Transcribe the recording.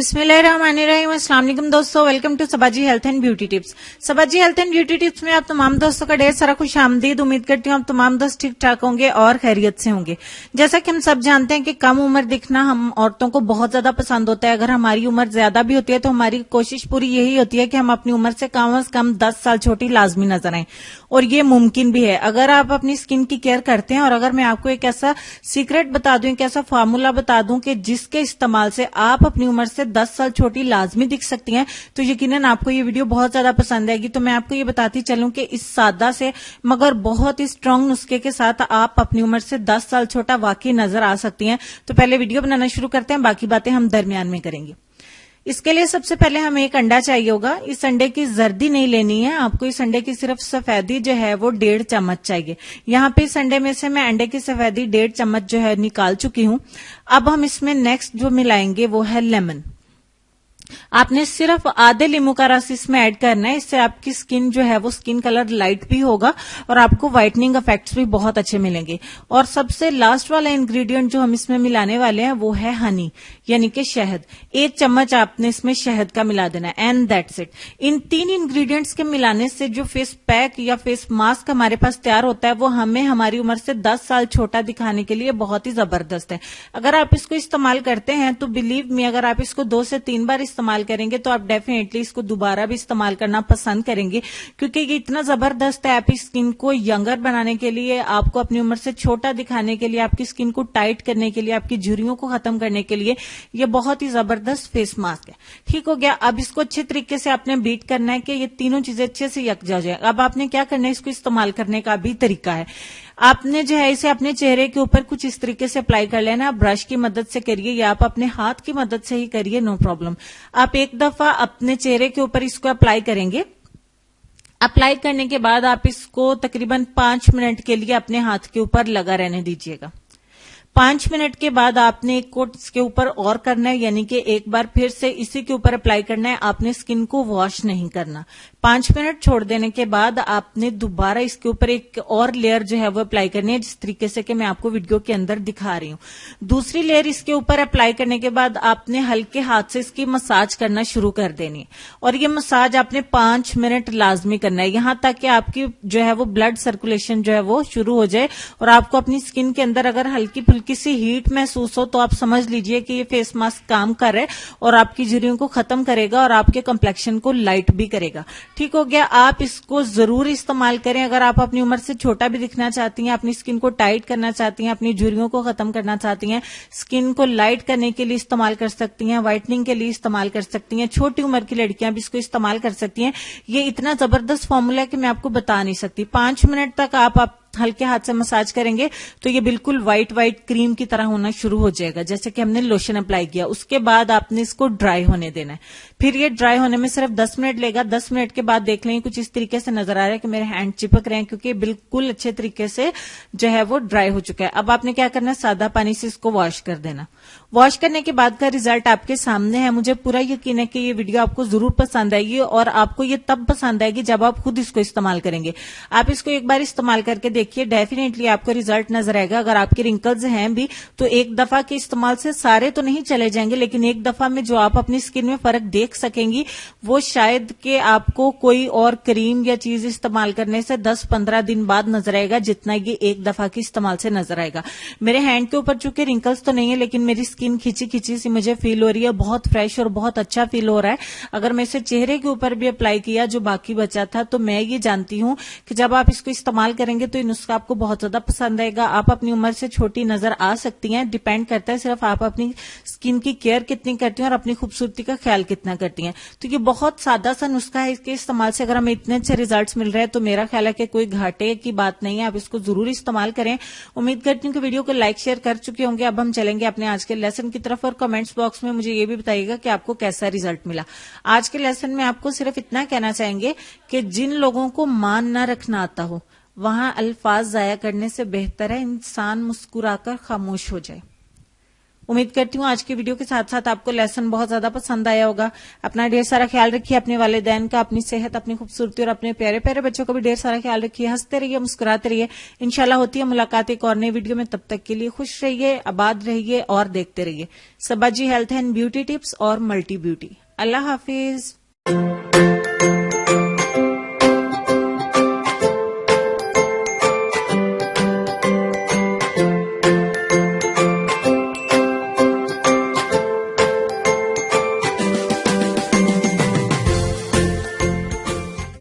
बिस्मिल्लाहिर्रहमानिर्रहीम। अस्सलाम वालेकुम दोस्तों, welcome to Sabaji health and beauty tips. Sabaji health and beauty tips में आप तमाम दोस्तों का ढेर सारा खुश आमदीद। उम्मीद करती हूँ आप तमाम दोस्त ठीक ठाक होंगे और खैरियत से होंगे। जैसा कि हम सब जानते हैं कि कम उम्र दिखना हम औरतों को बहुत ज्यादा पसंद होता है। अगर हमारी उम्र ज्यादा भी होती है तो हमारी कोशिश पूरी यही होती है कि हम अपनी उम्र से कम 10 साल छोटी लाजमी नजर आए, और ये मुमकिन भी है अगर आप अपनी स्किन की केयर करते हैं। और अगर मैं आपको एक ऐसा सीक्रेट बता दूं, एक ऐसा फार्मूला बता दूं कि जिसके इस्तेमाल से आप अपनी उम्र से 10 साल छोटी लाजमी दिख सकती हैं, तो यकीनन आपको ये वीडियो बहुत ज्यादा पसंद आएगी। तो मैं आपको ये बताती चलूं कि इस सादा से मगर बहुत ही स्ट्रांग नुस्खे के साथ आप अपनी उम्र से 10 साल छोटा वाकई नजर आ सकती हैं। तो पहले वीडियो बनाना शुरू करते हैं, बाकी बातें हम दरमियान में करेंगे। इसके लिए सबसे पहले हमें एक अंडा चाहिए होगा। इस अंडे की जर्दी नहीं लेनी है आपको, इस अंडे की सिर्फ सफेदी जो है वो 1.5 चम्मच चाहिए। यहाँ पे इस अंडे में से मैं अंडे की सफेदी 1.5 चम्मच जो है निकाल चुकी हूं। अब हम इसमें नेक्स्ट जो मिलाएंगे वो है लेमन। आपने सिर्फ आधे लींबू का रस इसमें ऐड करना है। इससे आपकी स्किन जो है वो स्किन कलर लाइट भी होगा और आपको व्हाइटनिंग इफेक्ट्स भी बहुत अच्छे मिलेंगे। और सबसे लास्ट वाला इंग्रेडिएंट जो हम इसमें मिलाने वाले हैं वो है हनी, यानी कि शहद। 1 चम्मच आपने इसमें शहद का मिला देना है, and that's it. In 3 ingredients के मिलाने से जो फेस पैक या फेस मास्क हमारे पास तैयार होता है वो हमें हमारी उम्र से 10 साल छोटा दिखाने के लिए बहुत ही जबरदस्त है। अगर आप इसको इस्तेमाल करते हैं तो बिलीव मी, अगर आप इसको 2 से 3 बार इस्तेमाल करेंगे तो आप डेफिनेटली इसको दोबारा भी इस्तेमाल करना पसंद करेंगे, क्योंकि ये इतना जबरदस्त है आपकी स्किन को यंगर बनाने के लिए, आपको अपनी उम्र से छोटा दिखाने के लिए, आपकी स्किन को टाइट करने के लिए, आपकी झुर्रियों को खत्म करने के लिए ये बहुत ही जबरदस्त फेस मास्क है। ठीक हो गया। अब इसको अच्छे तरीके से आपने बीट करना है कि ये तीनों चीजें अच्छे से यकजा हो जाए। अब आपने क्या करना है, इसको इस्तेमाल करने का भी तरीका है। आपने जो है इसे अपने चेहरे के ऊपर कुछ इस तरीके से अप्लाई कर लेना। आप ब्रश की मदद से करिए या आप अपने हाथ की मदद से ही करिए, नो प्रॉब्लम। आप एक दफा अपने चेहरे के ऊपर इसको अप्लाई करेंगे। अप्लाई करने के बाद आप इसको तकरीबन 5 मिनट के लिए अपने हाथ के ऊपर लगा रहने दीजिएगा। 5 मिनट के बाद आपने एक कोट इसके ऊपर और करना है, यानी कि एक बार फिर से इसी के ऊपर अप्लाई करना है। आपने स्किन को वॉश नहीं करना। 5 मिनट छोड़ देने के बाद आपने दोबारा इसके ऊपर एक और लेयर जो है वो अप्लाई करनी है, जिस तरीके से कि मैं आपको वीडियो के अंदर दिखा रही हूँ। दूसरी लेयर इसके ऊपर अप्लाई करने के बाद आपने हल्के हाथ से इसकी मसाज करना शुरू कर देनी है, और ये मसाज आपने 5 मिनट लाजमी करना है, यहां तक कि आपकी जो है वो ब्लड सर्कुलेशन जो है वो शुरू हो जाए। और आपको अपनी स्किन के अंदर अगर हल्की फुल्की सी हीट महसूस हो तो आप समझ लीजिए कि ये फेस मास्क काम कर रहा है और आपकी झुर्रियों को खत्म करेगा और आपके कंप्लेक्शन को लाइट भी करेगा। ठीक हो गया। आप इसको जरूर इस्तेमाल करें। अगर आप अपनी उम्र से छोटा भी दिखना चाहती हैं, अपनी स्किन को टाइट करना चाहती हैं, अपनी झुर्रियों को खत्म करना चाहती हैं, स्किन को लाइट करने के लिए इस्तेमाल कर सकती हैं, व्हाइटनिंग के लिए इस्तेमाल कर सकती हैं, छोटी उम्र की लड़कियां भी इसको इस्तेमाल कर सकती हैं। ये इतना जबरदस्त फॉर्मूला है कि मैं आपको बता नहीं सकती। 5 मिनट तक आप हल्के हाथ से मसाज करेंगे तो ये बिल्कुल व्हाइट क्रीम की तरह होना शुरू हो जाएगा, जैसे कि हमने लोशन अप्लाई किया। उसके बाद आपने इसको ड्राई होने देना है। फिर ये ड्राई होने में सिर्फ 10 मिनट लेगा। 10 मिनट के बाद देख लें कुछ इस तरीके से नजर आ रहा है कि मेरे हैंड चिपक रहे हैं, क्योंकि बिल्कुल अच्छे तरीके से जो है वो ड्राई हो चुका है। अब आपने क्या करना है, सादा पानी से इसको वॉश कर देना। वॉश करने के बाद का रिजल्ट आपके सामने है। मुझे पूरा यकीन है कि ये वीडियो आपको जरूर पसंद आएगी, और आपको ये तब पसंद आएगी जब आप खुद इसको इस्तेमाल करेंगे। आप इसको एक बार इस्तेमाल करके देखिए, डेफिनेटली आपको रिजल्ट नजर आएगा। अगर आपके रिंकल्स हैं भी तो एक दफा के इस्तेमाल से सारे तो नहीं चले जाएंगे, लेकिन एक दफा में जो आप अपनी स्किन में फर्क देख सकेंगी वो शायद कि आपको कोई और क्रीम या चीज इस्तेमाल करने से 10-15 दिन बाद नजर आएगा, जितना ये एक दफा के इस्तेमाल से नजर आएगा। मेरे हैंड के ऊपर चूंकि रिंकल्स तो नहीं है, लेकिन मेरी स्किन खिंची खिंची सी मुझे फील हो रही है, बहुत फ्रेश और बहुत अच्छा फील हो रहा है। अगर मैं इसे चेहरे के ऊपर भी अप्लाई किया जो बाकी बचा था, तो मैं ये जानती हूं कि जब आप इसको इस्तेमाल करेंगे तो ये नुस्खा आपको बहुत ज्यादा पसंद आएगा। आप अपनी उम्र से छोटी नजर आ सकती हैं। डिपेंड करता है सिर्फ आप अपनी स्किन की केयर कितनी करती हैं और अपनी खूबसूरती का ख्याल कितना करती हैं। तो ये बहुत सादा सा नुस्खा है। इसके इस्तेमाल से अगर हमें इतने अच्छे रिजल्ट्स मिल रहे हैं तो मेरा ख्याल है कि कोई घाटे की बात नहीं है। आप इसको जरूर इस्तेमाल करें। उम्मीद करती हूँ कि वीडियो को लाइक शेयर कर चुके होंगे। अब हम चलेंगे अपने आज के लेसन की तरफ, और कमेंट्स बॉक्स में मुझे ये भी बताइएगा कि आपको कैसा रिजल्ट मिला। आज के लेसन में आपको सिर्फ इतना कहना चाहेंगे कि जिन लोगों को मान न रखना आता हो वहां अल्फाज जाया करने से बेहतर है इंसान मुस्कुराकर खामोश हो जाए। उम्मीद करती हूँ आज की वीडियो के साथ साथ आपको लेसन बहुत ज्यादा पसंद आया होगा। अपना ढेर सारा ख्याल रखिए, अपने वालिदैन का, अपनी सेहत, अपनी खूबसूरती और अपने प्यारे प्यारे बच्चों का भी ढेर सारा ख्याल रखिए। हंसते रहिए, मुस्कुराते रहिए। इंशाल्लाह होती है मुलाकात एक और नई वीडियो में। तब तक के लिए खुश रहिए, आबाद रहिए और देखते रहिए सबाजी हेल्थ एंड ब्यूटी टिप्स और मल्टी ब्यूटी। अल्लाह हाफिज।